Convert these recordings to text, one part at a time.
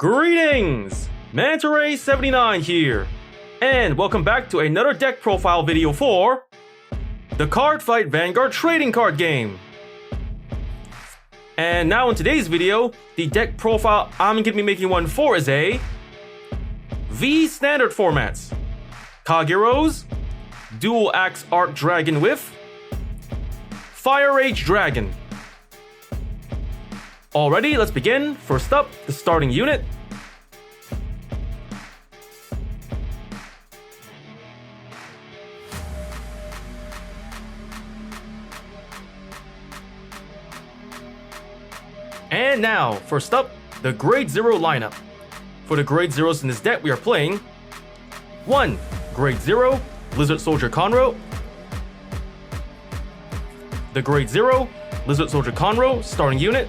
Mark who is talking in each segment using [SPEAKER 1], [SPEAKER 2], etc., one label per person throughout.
[SPEAKER 1] Greetings! Manta-Ray79 here, and welcome back to another deck profile video for the Cardfight Vanguard trading card game. And now in today's video, the deck profile I'm going to be making one for is a V standard formats. Kagero's Dual Axe Archdragon with Fire Rage Dragon. Alrighty, let's begin. First up, the starting unit. And now, first up, the Grade 0 lineup. For the Grade 0s in this deck, we are playing 1. Grade 0, Lizard Soldier Conroe. The Grade 0, Lizard Soldier Conroe, starting unit.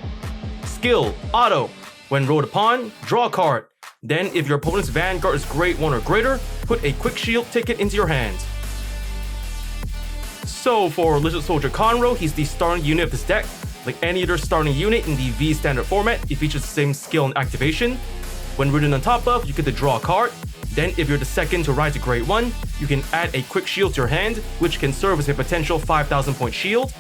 [SPEAKER 1] Skill, auto. When rolled upon, draw a card. Then, if your opponent's Vanguard is Grade 1 or greater, put a Quick Shield ticket into your hand. So for Lizard Soldier Conroe, he's the starting unit of this deck. Like any other starting unit in the V standard format, it features the same skill and activation. When written on top of, you get to draw a card. Then, if you're the second to rise to Grade 1, you can add a Quick Shield to your hand, which can serve as a potential 5,000 point shield.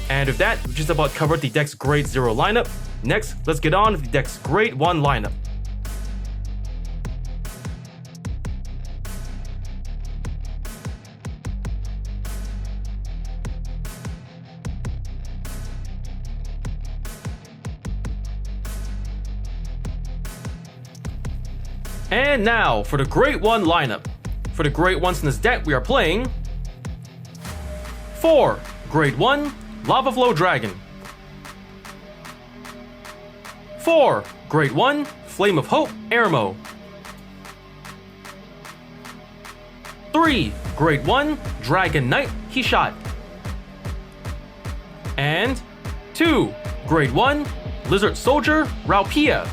[SPEAKER 1] And with that, we just about covered the deck's Grade 0 lineup. Next, let's get on with the deck's Grade 1 lineup. And now, for the Grade 1 lineup. For the Grade 1s in this deck, we are playing 4. Grade 1, Lava Flow Dragon. 4. Grade 1, Flame of Hope, Eremo. 3. Grade 1, Dragon Knight, Kishot. And 2. Grade 1, Lizard Soldier, Raupia.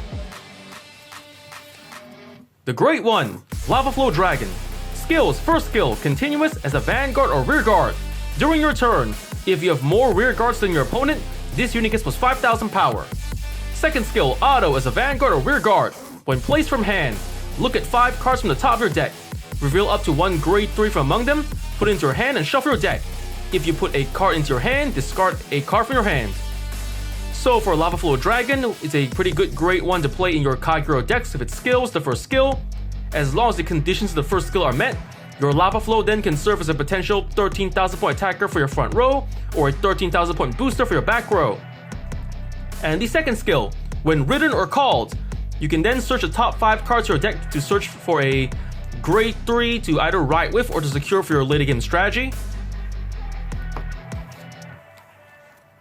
[SPEAKER 1] The Grade 1, Lava Flow Dragon. Skills, first skill, continuous as a Vanguard or Rearguard. During your turn, if you have more Rearguards than your opponent, this unit gets plus 5,000 power. Second skill, auto as a Vanguard or Rearguard. When placed from hand, look at 5 cards from the top of your deck. Reveal up to 1 Grade 3 from among them, put it into your hand and shuffle your deck. If you put a card into your hand, discard a card from your hand. So for Lava Flow Dragon, it's a pretty good Grade 1 to play in your Kagero decks if its skills the first skill. As long as the conditions of the first skill are met, your Lava Flow then can serve as a potential 13,000 point attacker for your front row, or a 13,000 point booster for your back row. And the second skill, when written or called, you can then search the top 5 cards of your deck to search for a Grade 3 to either ride with or to secure for your later game strategy.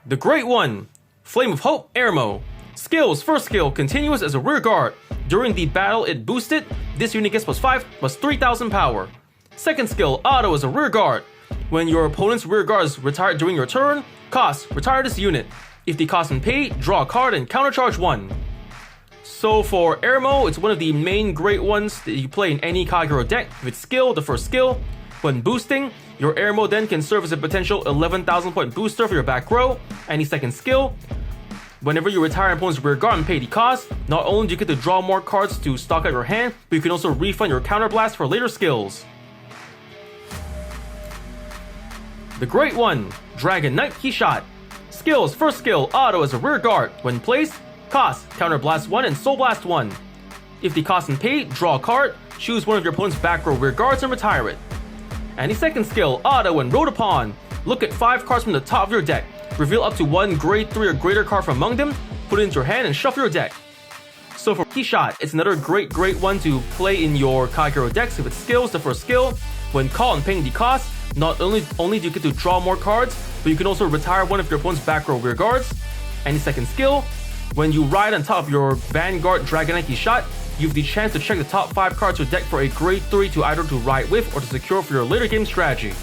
[SPEAKER 1] The Grade 1, Flame of Hope, Eremo. Skills, first skill, continuous as a Rearguard. During the battle it boosted, this unit gets plus 5, plus 3,000 power. Second skill, auto as a Rearguard. When your opponent's Rearguard is retired during your turn, cost, retire this unit. If the cost is paid, draw a card and countercharge 1. So for Eremo, it's one of the main Grade 1s that you play in any Kagero deck. With skill, the first skill, when boosting, your Eremo then can serve as a potential 11,000 point booster for your back row. Any second skill, whenever you retire an opponent's Rearguard and pay the cost, not only do you get to draw more cards to stock out your hand, but you can also refund your counterblast for later skills. The Grade 1, Dragon Knight, Kishot. Skills, first skill, auto as a Rearguard. When placed, cost, counterblast 1 and soul blast 1. If the cost is paid, draw a card, choose one of your opponent's back row Rearguards and retire it. And the second skill, auto when rolled upon, look at 5 cards from the top of your deck. Reveal up to 1 Grade 3 or greater card from among them, put it into your hand and shuffle your deck. So for Kishot, it's another great Grade 1 to play in your Kagero decks if its skills the first skill. When called and paying the cost, not only do you get to draw more cards, but you can also retire one of your opponent's back row Rearguards. And the second skill, when you ride on top of your Vanguard Dragon Knight Kishot, you have the chance to check the top 5 cards of your deck for a Grade 3 to either to ride with or to secure for your later game strategy.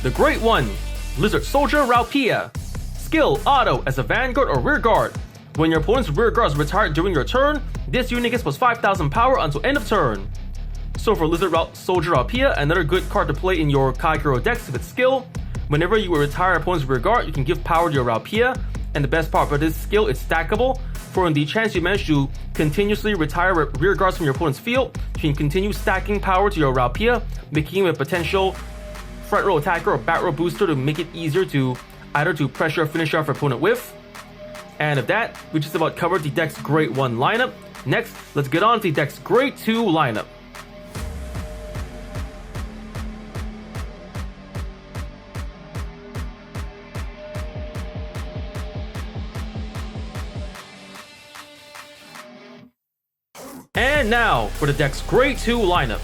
[SPEAKER 1] The Grade 1, Lizard Soldier, Raupia. Skill, auto as a Vanguard or Rearguard. When your opponent's Rearguard is retired during your turn, this unit gets plus 5,000 power until end of turn. So for Lizard Soldier Raupia, another good card to play in your Kagero decks with skill. Whenever you retire opponent's Rearguard, you can give power to your Raupia. And the best part about this skill, it's stackable. For the chance you manage to continuously retire rear guards from your opponent's field, you can continue stacking power to your Raupia, making him a potential front row attacker or back row booster to make it easier to either to pressure or finish off your opponent with. And of that, we just about covered the deck's Grade 1 lineup. Next, let's get on to the deck's Grade 2 lineup. And now for the deck's Grade 2 lineup.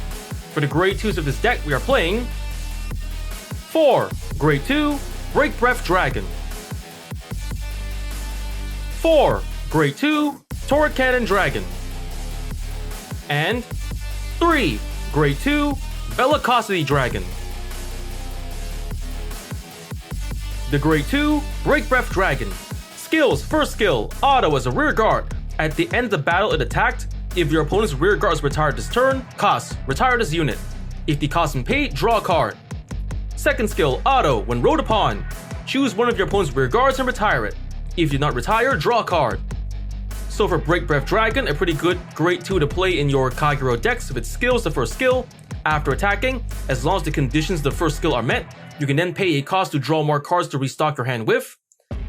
[SPEAKER 1] For the Grade 2s of this deck, we are playing 4. Grade 2, Break Breath Dragon. 4. Grade 2, Turret Cannon Dragon. And 3. Grade 2, Bellicosity Dragon. The Grade 2, Break Breath Dragon. Skills, first skill, auto as a rear guard. At the end of the battle it attacked. If your opponent's rear guard is retired this turn, cost, retire this unit. If the cost is paid, draw a card. Second skill, auto, when rode upon. Choose one of your opponent's rear guards and retire it. If you do not retire, draw a card. So for Break Breath Dragon, a pretty good Grade 2 to play in your Kagero decks with its skills, the first skill. After attacking, as long as the conditions of the first skill are met, you can then pay a cost to draw more cards to restock your hand with.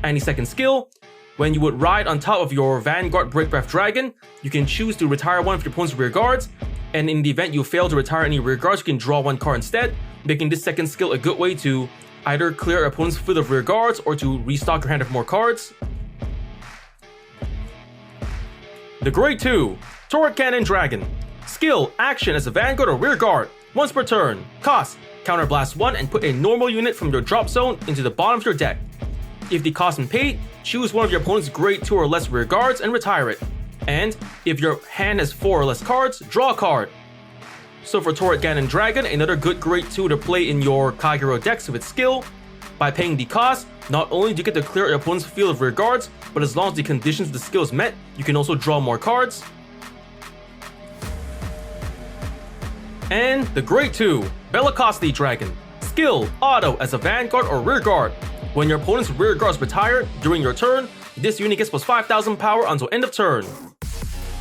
[SPEAKER 1] And the second skill, when you would ride on top of your Vanguard Break Breath Dragon, you can choose to retire one of your opponent's rear guards, and in the event you fail to retire any rear guards, you can draw one card instead, making this second skill a good way to either clear your opponent's field of rear guards or to restock your hand of more cards. The Grade 2, Turret Cannon Dragon. Skill, action as a Vanguard or rear guard, once per turn. Cost, counterblast 1 and put a normal unit from your drop zone into the bottom of your deck. If the cost is paid, choose one of your opponent's Grade 2 or less rear guards and retire it. And if your hand has 4 or less cards, draw a card. So for Turret Cannon Dragon, another good Grade 2 to play in your Kagero decks with its skill. By paying the cost, not only do you get to clear your opponent's field of rear guards, but as long as the conditions of the skill is met, you can also draw more cards. And the Grade 2, Bellicosity Dragon. Skill, auto as a Vanguard or rear guard. When your opponent's rear guard is retired during your turn, this unit gets plus 5,000 power until end of turn.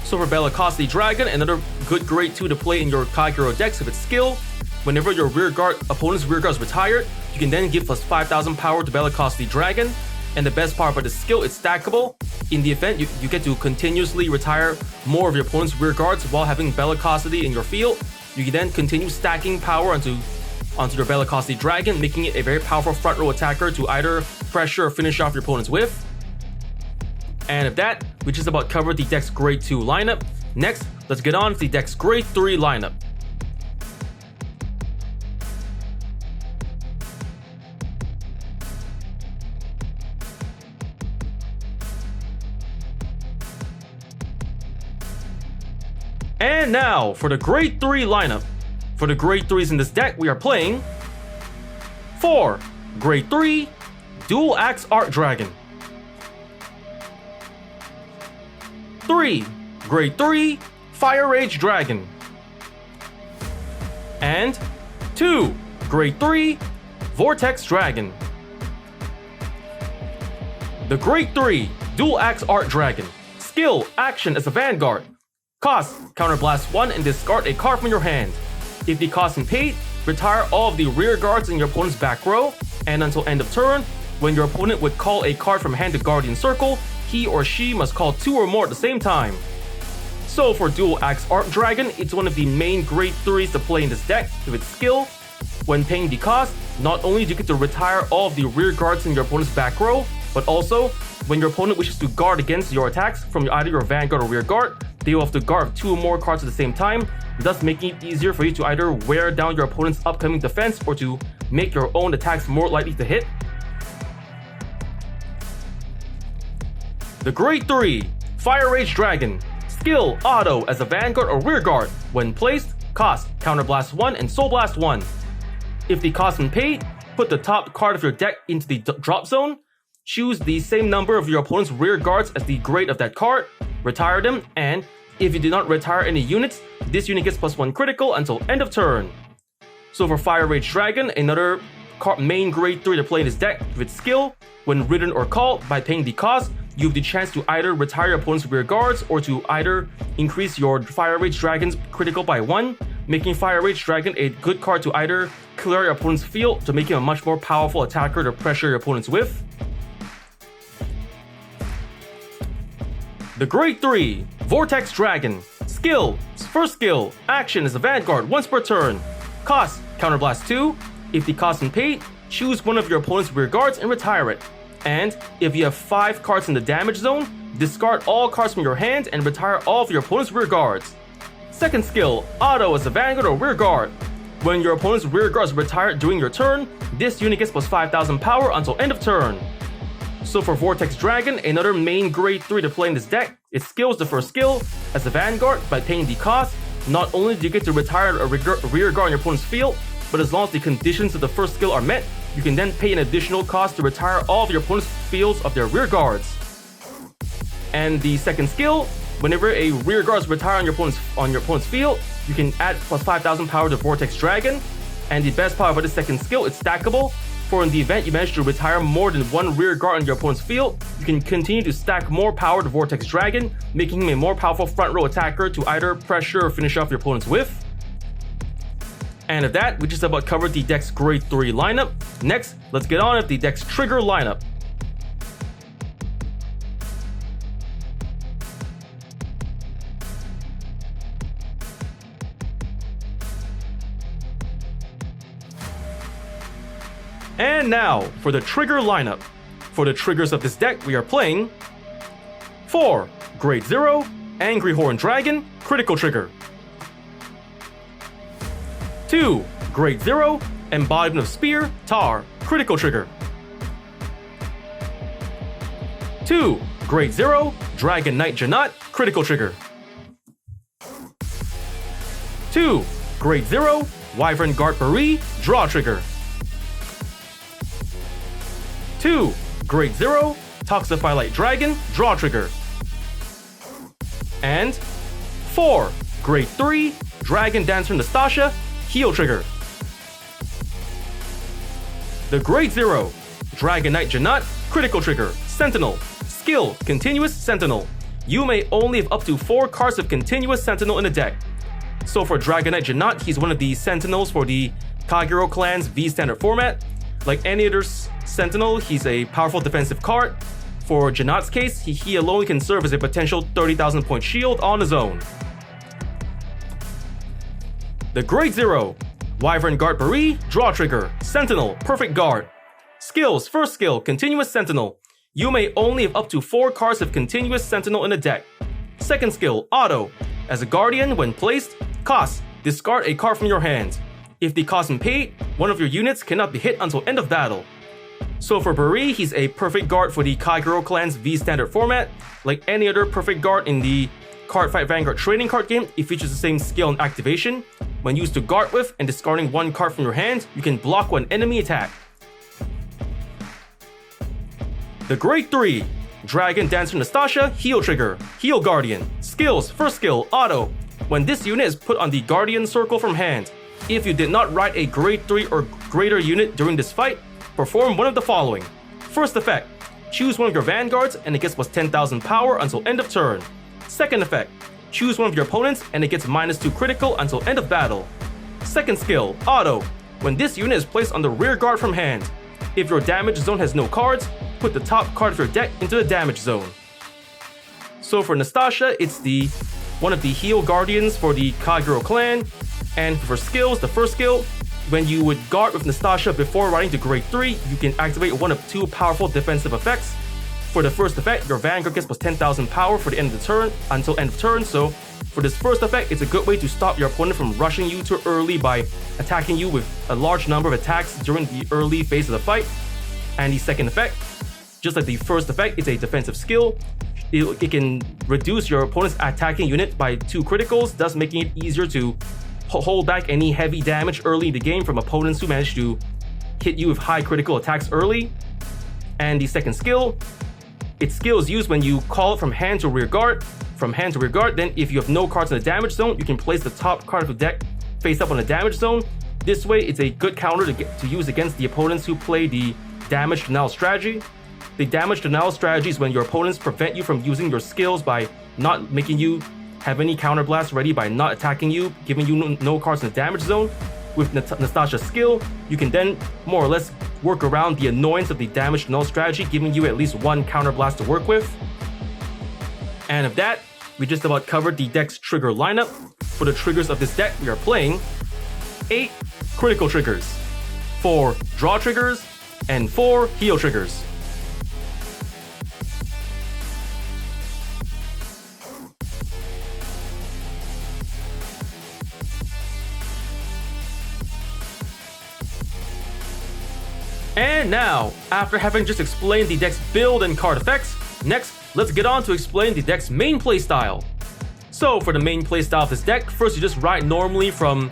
[SPEAKER 1] So for Bellicosity Dragon, another good Grade 2 to play in your Kagero decks with its skill. Whenever your opponent's rear guard is retired, you can then give plus 5,000 power to Bellicosity Dragon. And the best part about the skill, it's stackable. In the event, you get to continuously retire more of your opponent's rear guards while having Bellicosity in your field. You can then continue stacking power onto your Bellicosity Dragon, making it a very powerful front row attacker to either pressure or finish off your opponents with. And of that, we just about covered the deck's Grade 2 lineup. Next, let's get on to the deck's Grade 3 lineup. And now for the Grade 3 lineup. For the Grade 3s in this deck, we are playing 4. Grade 3, Dual Axe Archdragon. 3. Grade 3, Fire Rage Dragon. And 2. Grade 3, Vortex Dragon. The Grade 3, Dual Axe Archdragon. Skill, action as a Vanguard. Cost, counterblast 1 and discard a card from your hand. If the cost is paid, retire all of the rear guards in your opponent's back row, and until end of turn, when your opponent would call a card from hand to Guardian Circle, he or she must call 2 or more at the same time. So for Dual Axe Archdragon, it's one of the main Grade 3s to play in this deck with its skill. When paying the cost, not only do you get to retire all of the rear guards in your opponent's back row, but also, when your opponent wishes to guard against your attacks from either your Vanguard or rear guard, they will have to guard 2 or more cards at the same time, thus making it easier for you to either wear down your opponent's upcoming defense or to make your own attacks more likely to hit. The Grade 3, Fire Rage Dragon. Skill, auto as a Vanguard or rear guard. When placed, cost, counterblast 1 and soul blast 1. If the cost is paid, put the top card of your deck into the drop zone. Choose the same number of your opponent's rear guards as the grade of that card, retire them, and if you do not retire any units, this unit gets plus 1 critical until end of turn. So for Fire Rage Dragon, another main grade 3 to play in this deck with skill. When ridden or called, by paying the cost, you have the chance to either retire your opponent's rear guards or to either increase your Fire Rage Dragon's critical by 1, making Fire Rage Dragon a good card to either clear your opponent's field to make him a much more powerful attacker to pressure your opponents with. The Grade 3 Vortex Dragon. Skill. First skill. Action is a Vanguard once per turn. Cost. Counterblast 2. If the cost is paid, choose one of your opponent's rear guards and retire it. And if you have 5 cards in the damage zone, discard all cards from your hand and retire all of your opponent's rear guards. Second skill. Auto as a Vanguard or rear guard. When your opponent's rear guards retire during your turn, this unit gets plus 5,000 power until end of turn. So for Vortex Dragon, another main grade 3 to play in this deck, its skill is the first skill. As a Vanguard, by paying the cost, not only do you get to retire a rear guard on your opponent's field, but as long as the conditions of the first skill are met, you can then pay an additional cost to retire all of your opponent's fields of their rear guards. And the second skill, whenever a rear guard is retired on your opponent's field, you can add plus 5,000 power to Vortex Dragon. And the best part about the second skill, it's stackable. For in the event you manage to retire more than 1 rear guard on your opponent's field, you can continue to stack more power to Vortex Dragon, making him a more powerful front row attacker to either pressure or finish off your opponent's with. And of that, we just about covered the deck's grade 3 lineup. Next, let's get on with the deck's trigger lineup. And now, for the trigger lineup. For the triggers of this deck, we are playing 4. Grade 0, Angry Horn Dragon, critical trigger. 2. Grade 0, Embodiment of Spear, Tar, critical trigger. 2. Grade 0, Dragon Knight Janat, critical trigger. 2. Grade 0, Wyvern Guard Bari, draw trigger. 2. Grade 0, Toxify Light Dragon, draw trigger. And 4. Grade 3, Dragon Dancer Nastasia, heal trigger. The Grade 0, Dragon Knight Janat, critical trigger, Sentinel. Skill, Continuous Sentinel. You may only have up to 4 cards of Continuous Sentinel in the deck. So for Dragon Knight Janat, he's one of the Sentinels for the Kagero clan's V standard format. Like any other Sentinel, he's a powerful defensive card. For Janat's case, he alone can serve as a potential 30,000 point shield on his own. The Grade 0, Wyvern Guard Bari, draw trigger, Sentinel, perfect guard. Skills, first skill, Continuous Sentinel. You may only have up to 4 cards of Continuous Sentinel in the deck. Second skill, Auto. As a Guardian, when placed, cost, discard a card from your hand. If the cost is paid, one of your units cannot be hit until end of battle. So for Bari, he's a perfect guard for the Kagero clan's V standard format. Like any other perfect guard in the Cardfight Vanguard trading card game, it features the same skill and activation. When used to guard with and discarding 1 card from your hand, you can block one enemy attack. The Grade 3, Dragon Dancer Nastasia, heal trigger, heal Guardian. Skills, first skill, Auto. When this unit is put on the Guardian circle from hand, if you did not ride a Grade 3 or greater unit during this fight, perform one of the following. First effect, choose one of your Vanguards and it gets plus 10,000 power until end of turn. Second effect, choose one of your opponents and it gets -2 critical until end of battle. Second skill, Auto. When this unit is placed on the rear guard from hand, if your damage zone has no cards, put the top card of your deck into the damage zone. So for Nastasia, it's one of the heal guardians for the Kagero clan. And for skills, the first skill, when you would guard with Nastasia before riding to Grade 3, you can activate one of 2 powerful defensive effects. For the first effect, your Vanguard gets plus 10,000 power for the end of the turn until end of turn. So for this first effect, it's a good way to stop your opponent from rushing you too early by attacking you with a large number of attacks during the early phase of the fight. And the second effect, just like the first effect, it's a defensive skill. It can reduce your opponent's attacking unit by 2 criticals, thus making it easier to hold back any heavy damage early in the game from opponents who manage to hit you with high critical attacks early. And the second skill, its skill is used when you call it from hand to rear guard. From hand to rear guard, then if you have no cards in the damage zone, you can place the top card of the deck face up on the damage zone. This way, it's a good counter to use against the opponents who play the damage denial strategy. The damage denial strategy is when your opponents prevent you from using your skills by not making you have any counterblast ready, by not attacking you, giving you no cards in the damage zone. With Nastasha's skill, you can then more or less work around the annoyance of the damage denial strategy, giving you at least one counterblast to work with. And of that, we just about covered the deck's trigger lineup. For the triggers of this deck, we are playing 8 critical triggers, 4 draw triggers, and 4 heal triggers. And now, after having just explained the deck's build and card effects, next, let's get on to explain the deck's main playstyle. So for the main playstyle of this deck, first you just ride normally from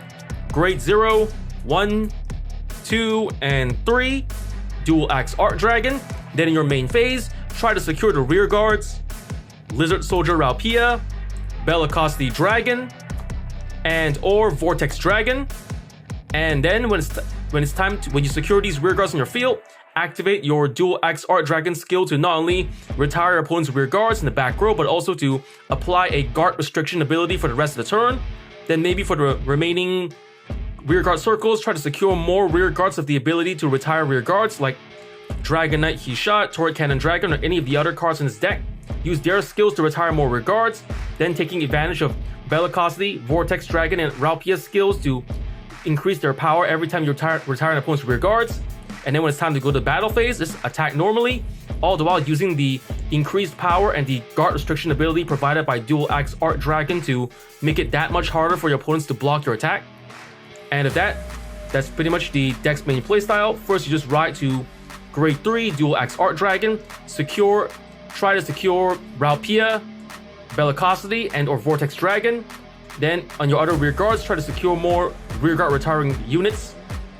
[SPEAKER 1] Grade 0, 1, 2, and 3, Dual Axe Archdragon. Then in your main phase, try to secure the rear guards, Lizard Soldier Ralpia, Bellicosity Dragon, and or Vortex Dragon. And then when you secure these rear guards in your field, activate your Dual Axe Archdragon skill to not only retire your opponent's rear guards in the back row, but also to apply a guard restriction ability for the rest of the turn. Then maybe for the remaining rear guard circles, try to secure more rear guards of the ability to retire rear guards, like Dragon Knight He-Shot, Turret Cannon Dragon, or any of the other cards in this deck. Use their skills to retire more rear guards, then taking advantage of Bellicosity, Vortex Dragon, and Ralpia's skills to increase their power every time you retire an opponent's rear guards. And then when it's time to go to the battle phase, just attack normally, all the while using the increased power and the guard restriction ability provided by Dual Axe Archdragon to make it that much harder for your opponents to block your attack. And if that's pretty much the deck's main playstyle. First, you just ride to Grade 3, Dual Axe Archdragon, try to secure Ralpia, Bellicosity, and or Vortex Dragon. Then on your other rear guards, try to secure more rear guard retiring units.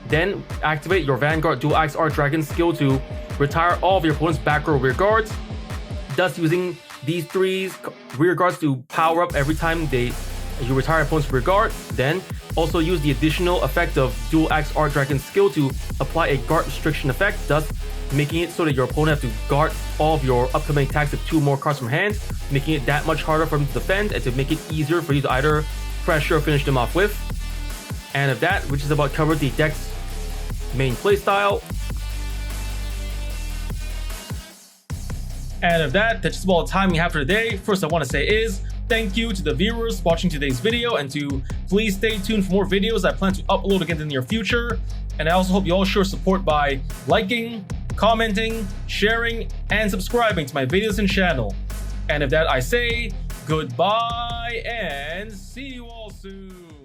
[SPEAKER 1] Then activate your Vanguard Dual Axe Archdragon skill to retire all of your opponent's back row rear guards, thus using these 3 rear guards to power up every time you retire opponent's rear guard. Then also use the additional effect of Dual Axe Archdragon skill to apply a guard restriction effect, thus making it so that your opponent have to guard all of your upcoming attacks with 2 more cards from hand, making it that much harder for them to defend and to make it easier for you to either pressure or finish them off with. And of that, which is about covered the deck's main playstyle. And of that, that's just about all the time we have for today. First I want to say is thank you to the viewers watching today's video, and to please stay tuned for more videos I plan to upload again in the near future. And I also hope you all show support by liking, commenting, sharing, and subscribing to my videos and channel. And of that I say goodbye and see you all soon.